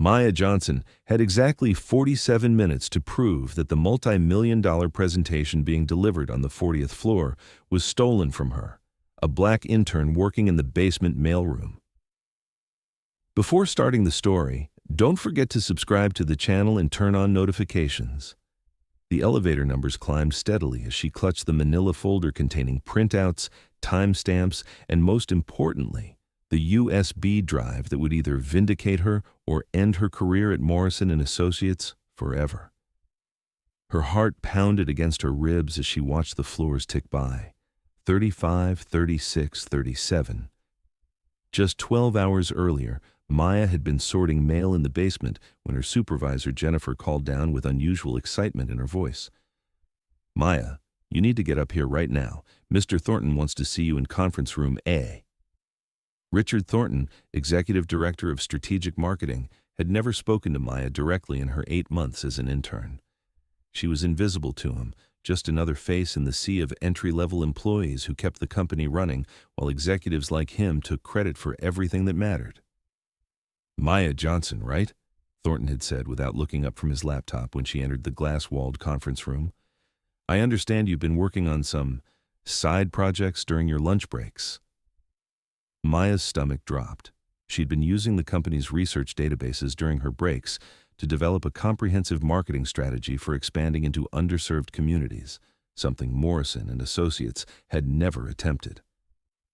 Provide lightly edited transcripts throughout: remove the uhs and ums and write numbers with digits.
Maya Johnson had exactly 47 minutes to prove that the multi-million-dollar presentation being delivered on the 40th floor was stolen from her, a black intern working in the basement mailroom. Before starting the story, don't forget to subscribe to the channel and turn on notifications. The elevator numbers climbed steadily as she clutched the manila folder containing printouts, timestamps, and most importantly, the USB drive that would either vindicate her or end her career at Morrison & Associates forever. Her heart pounded against her ribs as she watched the floors tick by. 35, 36, 37. Just 12 hours earlier, Maya had been sorting mail in the basement when her supervisor Jennifer called down with unusual excitement in her voice. "Maya, you need to get up here right now. Mr. Thornton wants to see you in conference room A." Richard Thornton, executive director of strategic marketing, had never spoken to Maya directly in her 8 months as an intern. She was invisible to him, just another face in the sea of entry-level employees who kept the company running while executives like him took credit for everything that mattered. "Maya Johnson, right?" Thornton had said without looking up from his laptop when she entered the glass-walled conference room. "I understand you've been working on some side projects during your lunch breaks." Maya's stomach dropped. She'd been using the company's research databases during her breaks to develop a comprehensive marketing strategy for expanding into underserved communities, something Morrison & Associates had never attempted.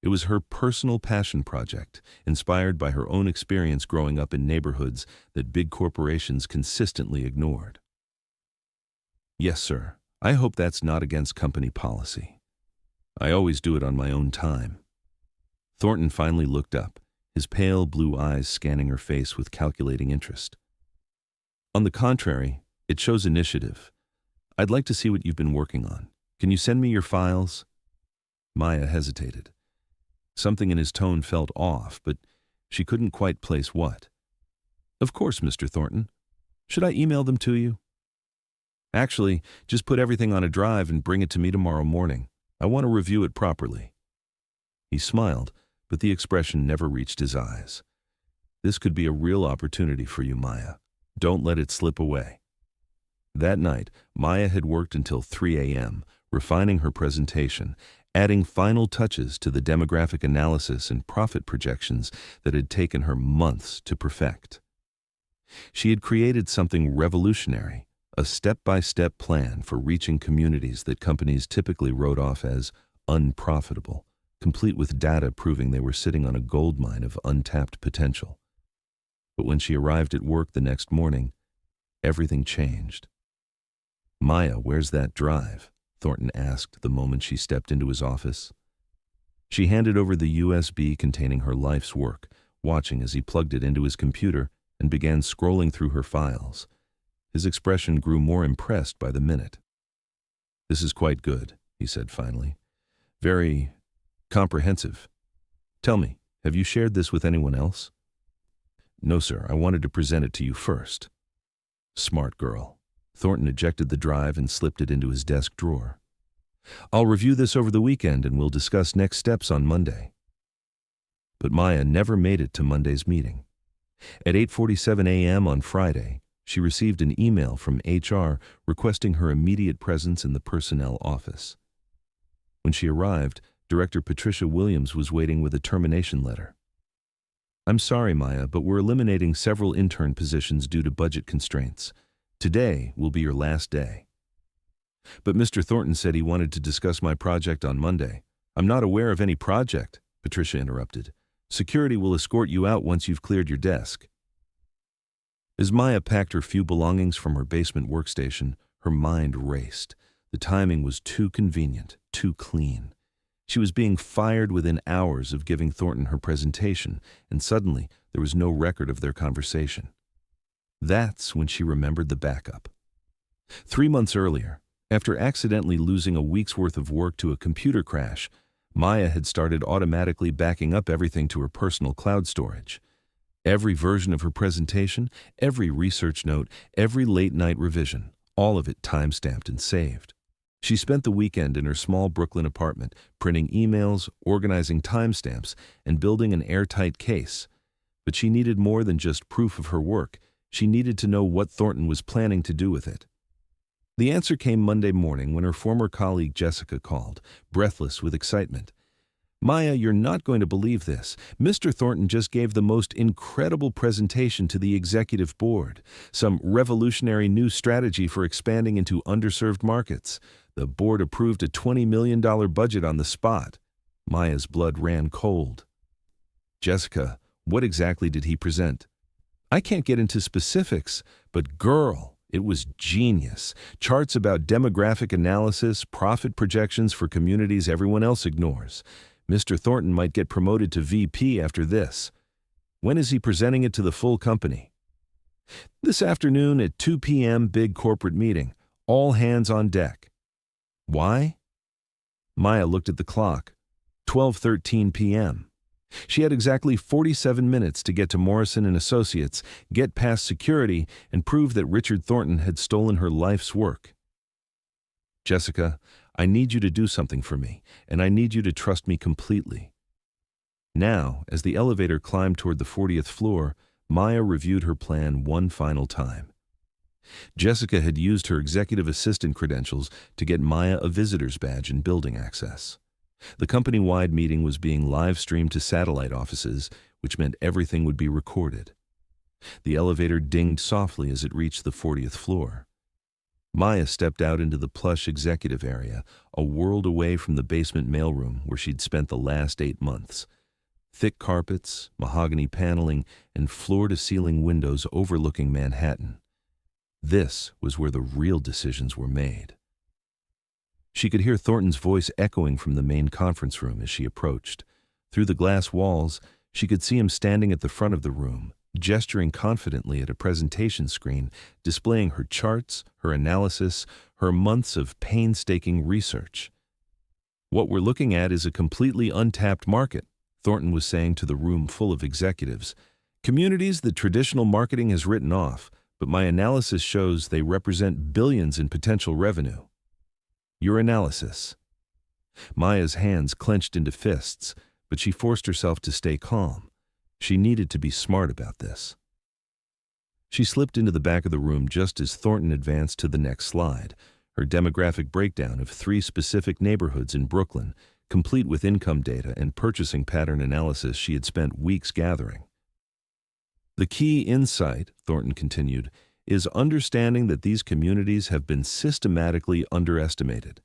It was her personal passion project, inspired by her own experience growing up in neighborhoods that big corporations consistently ignored. "Yes, sir. I hope that's not against company policy. I always do it on my own time." Thornton finally looked up, his pale blue eyes scanning her face with calculating interest. "On the contrary, it shows initiative. I'd like to see what you've been working on. Can you send me your files?" Maya hesitated. Something in his tone felt off, but she couldn't quite place what. "Of course, Mr. Thornton. Should I email them to you?" "Actually, just put everything on a drive and bring it to me tomorrow morning. I want to review it properly." He smiled, but the expression never reached his eyes. "This could be a real opportunity for you, Maya. Don't let it slip away." That night, Maya had worked until 3 a.m., refining her presentation, adding final touches to the demographic analysis and profit projections that had taken her months to perfect. She had created something revolutionary, a step-by-step plan for reaching communities that companies typically wrote off as unprofitable, complete with data proving they were sitting on a goldmine of untapped potential. But when she arrived at work the next morning, everything changed. "Maya, where's that drive?" Thornton asked the moment she stepped into his office. She handed over the USB containing her life's work, watching as he plugged it into his computer and began scrolling through her files. His expression grew more impressed by the minute. "This is quite good," he said finally. "Very comprehensive. Tell me, have you shared this with anyone else?" "No, sir. I wanted to present it to you first." "Smart girl." Thornton ejected the drive and slipped it into his desk drawer. "I'll review this over the weekend and we'll discuss next steps on Monday." But Maya never made it to Monday's meeting. At 8:47 a.m. on Friday, she received an email from HR requesting her immediate presence in the personnel office. When she arrived, Director Patricia Williams was waiting with a termination letter. "I'm sorry, Maya, but we're eliminating several intern positions due to budget constraints. Today will be your last day." "But Mr. Thornton said he wanted to discuss my project on Monday." "I'm not aware of any project," Patricia interrupted. "Security will escort you out once you've cleared your desk." As Maya packed her few belongings from her basement workstation, her mind raced. The timing was too convenient, too clean. She was being fired within hours of giving Thornton her presentation, and suddenly there was no record of their conversation. That's when she remembered the backup. 3 months earlier, after accidentally losing a week's worth of work to a computer crash, Maya had started automatically backing up everything to her personal cloud storage. Every version of her presentation, every research note, every late-night revision, all of it time-stamped and saved. She spent the weekend in her small Brooklyn apartment, printing emails, organizing timestamps, and building an airtight case. But she needed more than just proof of her work. She needed to know what Thornton was planning to do with it. The answer came Monday morning when her former colleague Jessica called, breathless with excitement. "Maya, you're not going to believe this. Mr. Thornton just gave the most incredible presentation to the executive board. Some revolutionary new strategy for expanding into underserved markets. The board approved a $20 million budget on the spot." Maya's blood ran cold. "Jessica, what exactly did he present?" "I can't get into specifics, but girl, it was genius. Charts about demographic analysis, profit projections for communities everyone else ignores. Mr. Thornton might get promoted to VP after this. When is he presenting it to the full company?" "This afternoon at 2 p.m. big corporate meeting. All hands on deck." "Why?" Maya looked at the clock. 12:13 p.m. She had exactly 47 minutes to get to Morrison & Associates, get past security, and prove that Richard Thornton had stolen her life's work. "Jessica, I need you to do something for me, and I need you to trust me completely." Now, as the elevator climbed toward the 40th floor, Maya reviewed her plan one final time. Jessica had used her executive assistant credentials to get Maya a visitor's badge and building access. The company-wide meeting was being live-streamed to satellite offices, which meant everything would be recorded. The elevator dinged softly as it reached the 40th floor. Maya stepped out into the plush executive area, a world away from the basement mailroom where she'd spent the last 8 months. Thick carpets, mahogany paneling, and floor-to-ceiling windows overlooking Manhattan. This was where the real decisions were made. She could hear Thornton's voice echoing from the main conference room as she approached. Through the glass walls, she could see him standing at the front of the room, gesturing confidently at a presentation screen, displaying her charts, her analysis, her months of painstaking research. "What we're looking at is a completely untapped market," Thornton was saying to the room full of executives. "Communities that traditional marketing has written off, but my analysis shows they represent billions in potential revenue." "Your analysis." Maya's hands clenched into fists, but she forced herself to stay calm. She needed to be smart about this. She slipped into the back of the room just as Thornton advanced to the next slide, her demographic breakdown of 3 specific neighborhoods in Brooklyn, complete with income data and purchasing pattern analysis she had spent weeks gathering. "The key insight," Thornton continued, "is understanding that these communities have been systematically underestimated.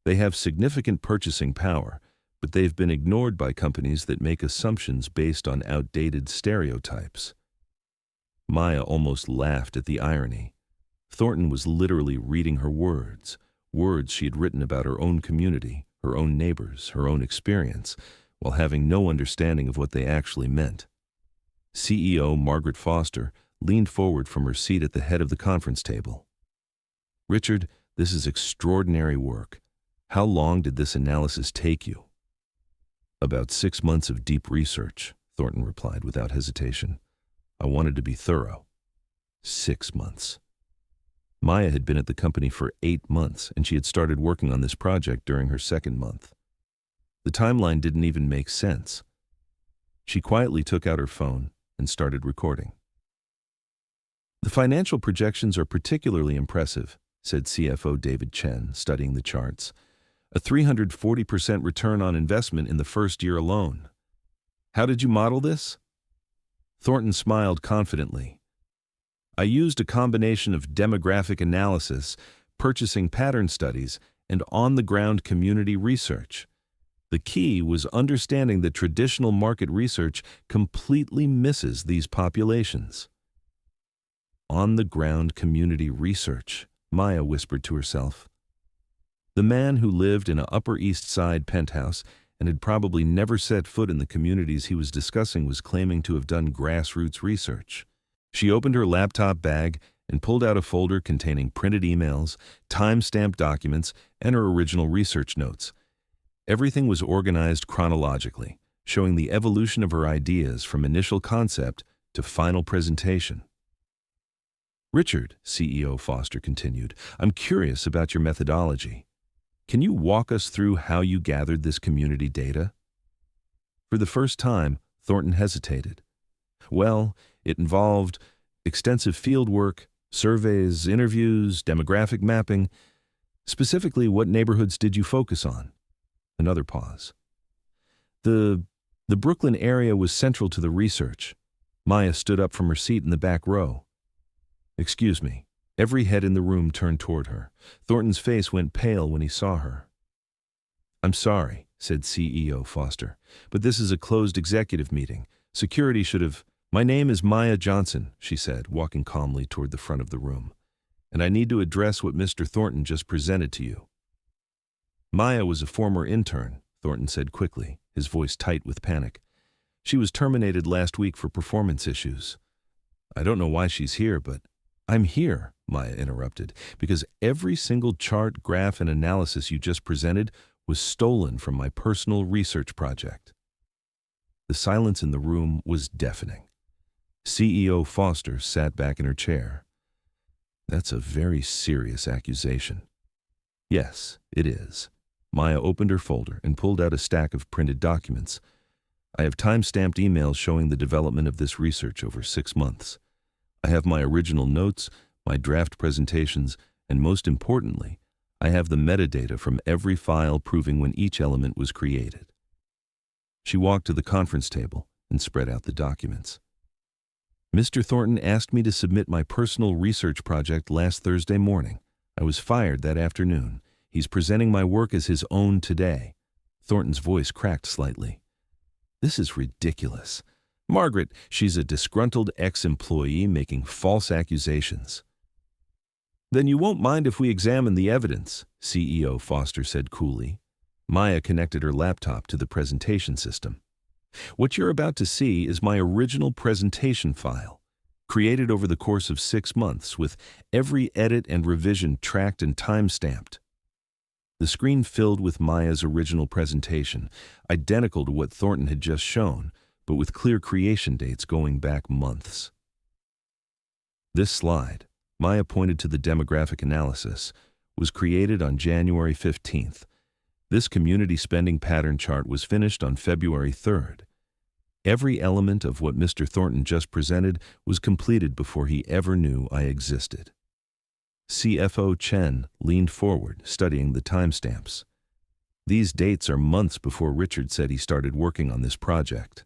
They have significant purchasing power, but they've been ignored by companies that make assumptions based on outdated stereotypes." Maya almost laughed at the irony. Thornton was literally reading her words, words she had written about her own community, her own neighbors, her own experience, while having no understanding of what they actually meant. CEO Margaret Foster leaned forward from her seat at the head of the conference table. "Richard, this is extraordinary work. How long did this analysis take you?" "About 6 months of deep research," Thornton replied without hesitation. "I wanted to be thorough." 6 months. Maya had been at the company for 8 months, and she had started working on this project during her 2nd month. The timeline didn't even make sense. She quietly took out her phone and started recording. "The financial projections are particularly impressive," said CFO David Chen, studying the charts. "A 340% return on investment in the first year alone. How did you model this?" Thornton smiled confidently. "I used a combination of demographic analysis, purchasing pattern studies, and on-the-ground community research. The key was understanding that traditional market research completely misses these populations." On-the-ground community research, Maya whispered to herself. The man who lived in an Upper East Side penthouse and had probably never set foot in the communities he was discussing was claiming to have done grassroots research. She opened her laptop bag and pulled out a folder containing printed emails, time-stamped documents, and her original research notes. Everything was organized chronologically, showing the evolution of her ideas from initial concept to final presentation. "Richard," CEO Foster continued, "I'm curious about your methodology. Can you walk us through how you gathered this community data?" For the first time, Thornton hesitated. "Well, it involved Extensive field work, surveys, interviews, demographic mapping. Specifically, what neighborhoods did you focus on? Another pause. The Brooklyn area was central to the research. Maya stood up from her seat in the back row. Excuse me. Every head in the room turned toward her. Thornton's face went pale when he saw her. I'm sorry, said CEO Foster, but this is a closed executive meeting. Security should have... My name is Maya Johnson, she said, walking calmly toward the front of the room. And I need to address what Mr. Thornton just presented to you. Maya was a former intern, Thornton said quickly, his voice tight with panic. She was terminated last week for performance issues. I don't know why she's here, but... I'm here, Maya interrupted, because every single chart, graph, and analysis you just presented was stolen from my personal research project. The silence in the room was deafening. CEO Foster sat back in her chair. That's a very serious accusation. Yes, it is. Maya opened her folder and pulled out a stack of printed documents. I have time-stamped emails showing the development of this research over 6 months. I have my original notes, my draft presentations, and most importantly, I have the metadata from every file proving when each element was created. She walked to the conference table and spread out the documents. Mr. Thornton asked me to submit my personal research project last Thursday morning. I was fired that afternoon. He's presenting my work as his own today. Thornton's voice cracked slightly. This is ridiculous. Margaret, she's a disgruntled ex-employee making false accusations. Then you won't mind if we examine the evidence, CEO Foster said coolly. Maya connected her laptop to the presentation system. What you're about to see is my original presentation file, created over the course of 6 months with every edit and revision tracked and time-stamped. The screen filled with Maya's original presentation, identical to what Thornton had just shown, but with clear creation dates going back months. This slide, Maya pointed to the demographic analysis, was created on January 15th. This community spending pattern chart was finished on February 3rd. Every element of what Mr. Thornton just presented was completed before he ever knew I existed. CFO Chen leaned forward, studying the timestamps. These dates are months before Richard said he started working on this project.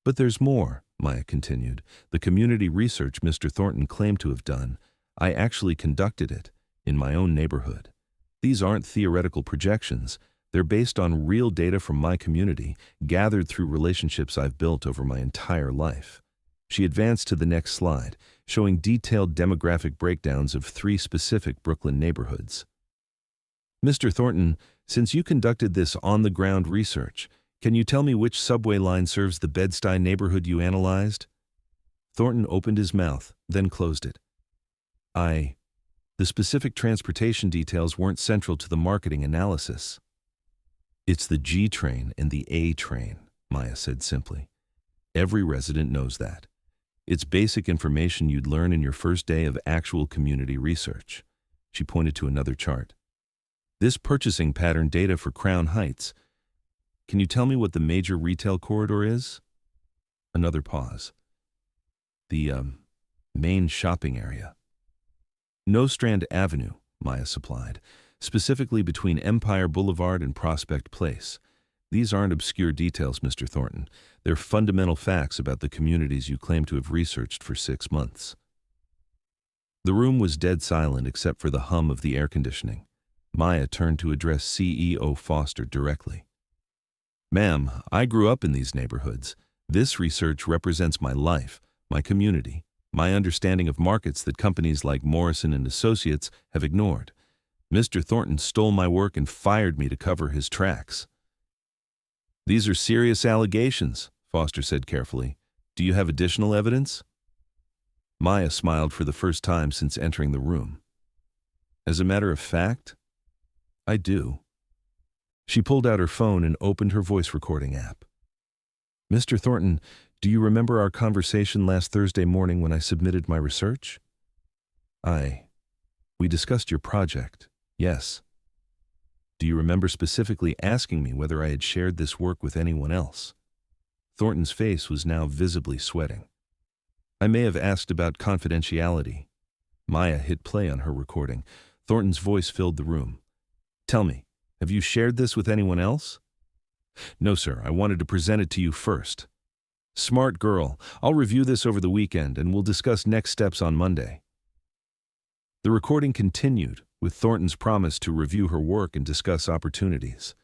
But there's more, Maya continued. The community research Mr. Thornton claimed to have done, I actually conducted it in my own neighborhood. These aren't theoretical projections. They're based on real data from my community, gathered through relationships I've built over my entire life. She advanced to the next slide, showing detailed demographic breakdowns of 3 specific Brooklyn neighborhoods. Mr. Thornton, since you conducted this on-the-ground research, can you tell me which subway line serves the Bed-Stuy neighborhood you analyzed? Thornton opened his mouth, then closed it. The specific transportation details weren't central to the marketing analysis. It's the G train and the A train, Maya said simply. Every resident knows that. It's basic information you'd learn in your first day of actual community research. She pointed to another chart. This purchasing pattern data for Crown Heights. Can you tell me what the major retail corridor is? Another pause. The main shopping area. Nostrand Avenue, Maya supplied, specifically between Empire Boulevard and Prospect Place. These aren't obscure details, Mr. Thornton. They're fundamental facts about the communities you claim to have researched for 6 months. The room was dead silent except for the hum of the air conditioning. Maya turned to address CEO Foster directly. Ma'am, I grew up in these neighborhoods. This research represents my life, my community, my understanding of markets that companies like Morrison and Associates have ignored. Mr. Thornton stole my work and fired me to cover his tracks. These are serious allegations, Foster said carefully. Do you have additional evidence? Maya smiled for the first time since entering the room. As a matter of fact, I do. She pulled out her phone and opened her voice recording app. Mr. Thornton, do you remember our conversation last Thursday morning when I submitted my research? We discussed your project, yes. Do you remember specifically asking me whether I had shared this work with anyone else? Thornton's face was now visibly sweating. I may have asked about confidentiality. Maya hit play on her recording. Thornton's voice filled the room. Tell me, have you shared this with anyone else? No, sir. I wanted to present it to you first. Smart girl. I'll review this over the weekend and we'll discuss next steps on Monday. The recording continued, with Thornton's promise to review her work and discuss opportunities.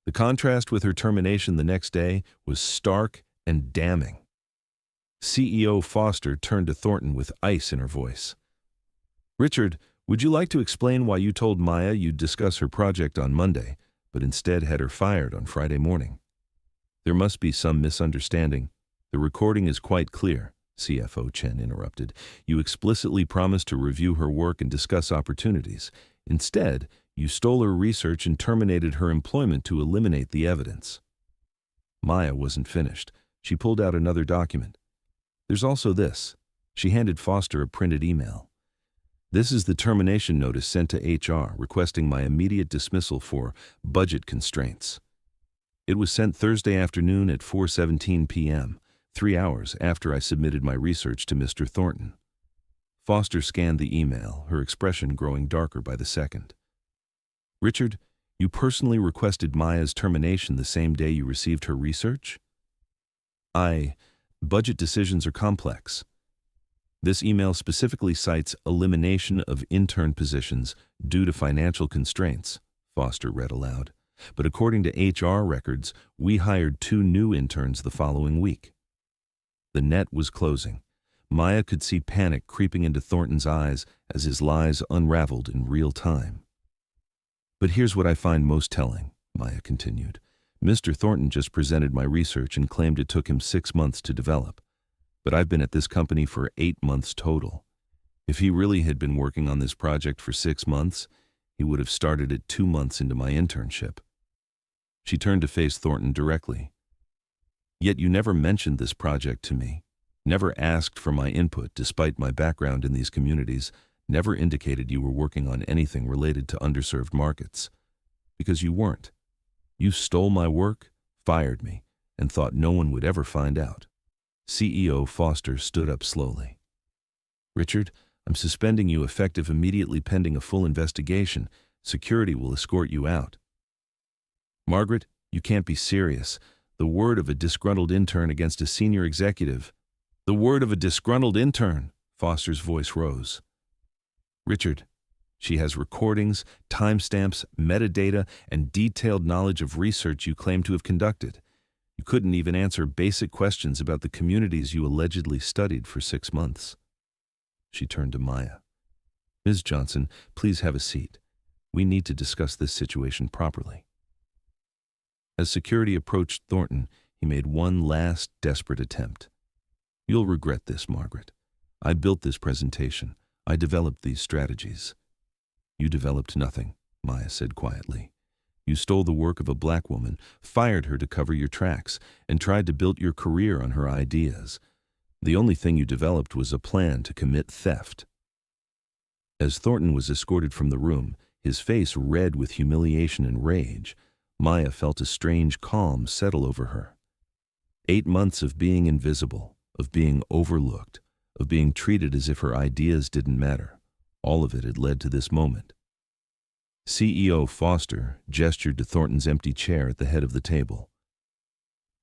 The contrast with her termination the next day was stark and damning. CEO Foster turned to Thornton with ice in her voice. Richard, would you like to explain why you told Maya you'd discuss her project on Monday, but instead had her fired on Friday morning? There must be some misunderstanding. The recording is quite clear, CFO Chen interrupted. You explicitly promised to review her work and discuss opportunities. Instead, you stole her research and terminated her employment to eliminate the evidence. Maya wasn't finished. She pulled out another document. There's also this. She handed Foster a printed email. This is the termination notice sent to HR requesting my immediate dismissal for budget constraints. It was sent Thursday afternoon at 4:17 p.m., 3 hours after I submitted my research to Mr. Thornton. Foster scanned the email, her expression growing darker by the second. Richard, you personally requested Maya's termination the same day you received her research? Budget decisions are complex. This email specifically cites elimination of intern positions due to financial constraints, Foster read aloud. But according to HR records, we hired 2 new interns the following week. The net was closing. Maya could see panic creeping into Thornton's eyes as his lies unraveled in real time. But here's what I find most telling, Maya continued. Mr. Thornton just presented my research and claimed it took him 6 months to develop. But I've been at this company for 8 months total. If he really had been working on this project for 6 months, he would have started it 2 months into my internship. She turned to face Thornton directly. Yet you never mentioned this project to me, never asked for my input despite my background in these communities, never indicated you were working on anything related to underserved markets. Because you weren't. You stole my work, fired me, and thought no one would ever find out. CEO Foster stood up slowly. Richard, I'm suspending you effective immediately pending a full investigation. Security will escort you out. Margaret, you can't be serious. The word of a disgruntled intern against a senior executive. The word of a disgruntled intern, Foster's voice rose. Richard, she has recordings, timestamps, metadata, and detailed knowledge of research you claim to have conducted. You couldn't even answer basic questions about the communities you allegedly studied for 6 months. She turned to Maya. Ms. Johnson, please have a seat. We need to discuss this situation properly. As security approached Thornton, he made one last desperate attempt. You'll regret this, Margaret. I built this presentation. I developed these strategies. You developed nothing, Maya said quietly. You stole the work of a black woman, fired her to cover your tracks, and tried to build your career on her ideas. The only thing you developed was a plan to commit theft. As Thornton was escorted from the room, his face red with humiliation and rage, Maya felt a strange calm settle over her. 8 months of being invisible, of being overlooked, of being treated as if her ideas didn't matter. All of it had led to this moment. CEO Foster gestured to Thornton's empty chair at the head of the table.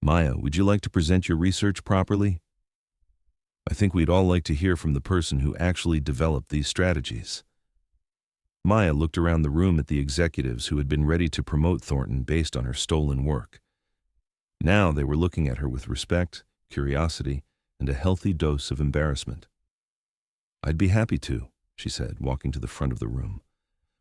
Maya, would you like to present your research properly? I think we'd all like to hear from the person who actually developed these strategies. Maya looked around the room at the executives who had been ready to promote Thornton based on her stolen work. Now they were looking at her with respect, curiosity, and a healthy dose of embarrassment. I'd be happy to, she said, walking to the front of the room.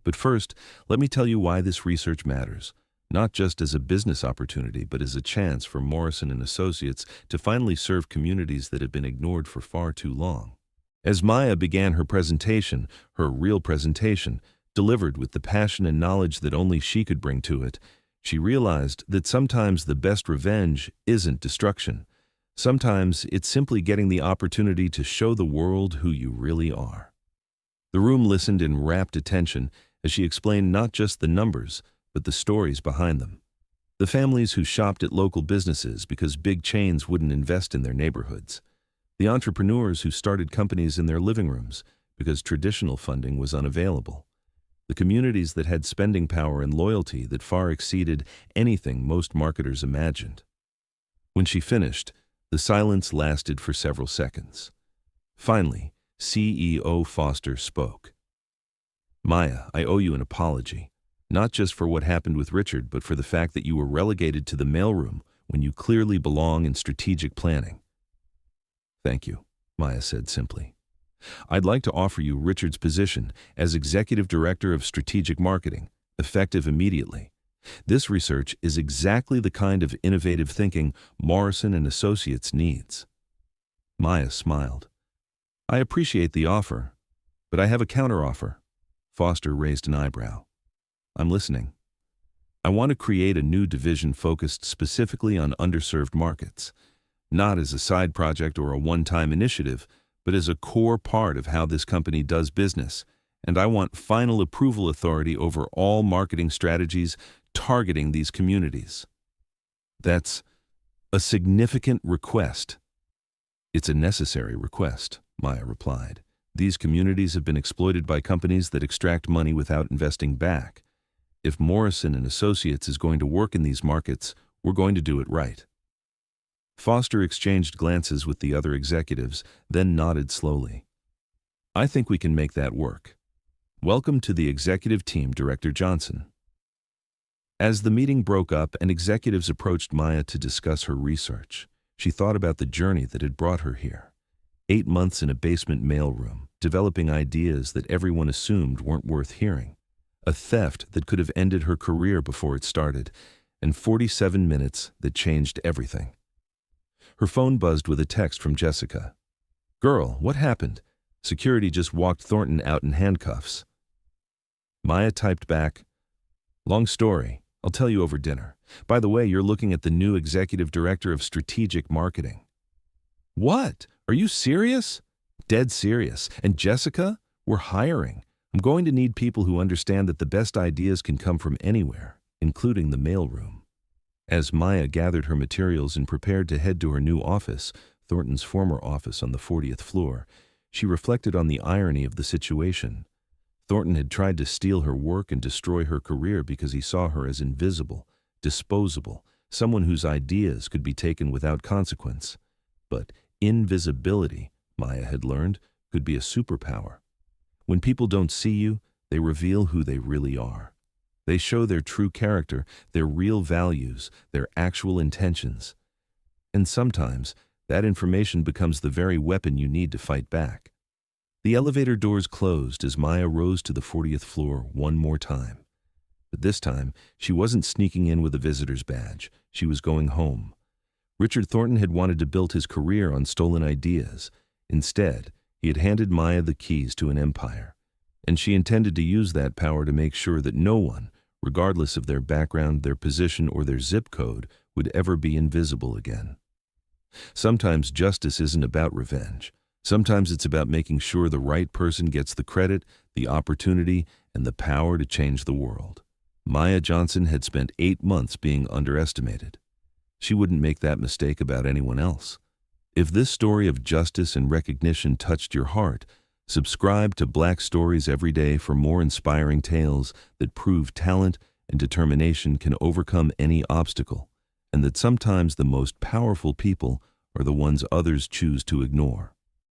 But first, let me tell you why this research matters, not just as a business opportunity, but as a chance for Morrison and Associates to finally serve communities that have been ignored for far too long. As Maya began her presentation, her real presentation, delivered with the passion and knowledge that only she could bring to it, she realized that sometimes the best revenge isn't destruction. Sometimes it's simply getting the opportunity to show the world who you really are. The room listened in rapt attention as she explained not just the numbers, but the stories behind them. The families who shopped at local businesses because big chains wouldn't invest in their neighborhoods. The entrepreneurs who started companies in their living rooms because traditional funding was unavailable. The communities that had spending power and loyalty that far exceeded anything most marketers imagined. When she finished, the silence lasted for several seconds. Finally, CEO Foster spoke. "Maya, I owe you an apology, not just for what happened with Richard, but for the fact that you were relegated to the mailroom when you clearly belong in strategic planning." "Thank you," Maya said simply. "I'd like to offer you Richard's position as Executive Director of Strategic Marketing, effective immediately. This research is exactly the kind of innovative thinking Morrison and Associates needs." Maya smiled. "I appreciate the offer, but I have a counteroffer." Foster raised an eyebrow. "I'm listening." "I want to create a new division focused specifically on underserved markets, not as a side project or a one-time initiative, but as a core part of how this company does business, and I want final approval authority over all marketing strategies targeting these communities." "That's a significant request." "It's a necessary request," Maya replied. "These communities have been exploited by companies that extract money without investing back. If Morrison and Associates is going to work in these markets, we're going to do it right." Foster exchanged glances with the other executives, then nodded slowly. "I think we can make that work. Welcome to the executive team, Director Johnson." As the meeting broke up and executives approached Maya to discuss her research, she thought about the journey that had brought her here. 8 months in a basement mailroom, developing ideas that everyone assumed weren't worth hearing. A theft that could have ended her career before it started, and 47 minutes that changed everything. Her phone buzzed with a text from Jessica. "Girl, what happened? Security just walked Thornton out in handcuffs." Maya typed back, "Long story. I'll tell you over dinner. By the way, you're looking at the new Executive Director of Strategic Marketing." "What? Are you serious?" "Dead serious. And Jessica, we're hiring. I'm going to need people who understand that the best ideas can come from anywhere, including the mailroom." As Maya gathered her materials and prepared to head to her new office, Thornton's former office on the 40th floor, she reflected on the irony of the situation. Thornton had tried to steal her work and destroy her career because he saw her as invisible, disposable, someone whose ideas could be taken without consequence. But invisibility, Maya had learned, could be a superpower. When people don't see you, they reveal who they really are. They show their true character, their real values, their actual intentions. And sometimes, that information becomes the very weapon you need to fight back. The elevator doors closed as Maya rose to the 40th floor one more time. But this time, she wasn't sneaking in with a visitor's badge. She was going home. Richard Thornton had wanted to build his career on stolen ideas. Instead, he had handed Maya the keys to an empire. And she intended to use that power to make sure that no one, regardless of their background, their position, or their zip code, would ever be invisible again. Sometimes justice isn't about revenge. Sometimes it's about making sure the right person gets the credit, the opportunity, and the power to change the world. Maya Johnson had spent 8 months being underestimated. She wouldn't make that mistake about anyone else. If this story of justice and recognition touched your heart, subscribe to Black Stories every day for more inspiring tales that prove talent and determination can overcome any obstacle, and that sometimes the most powerful people are the ones others choose to ignore.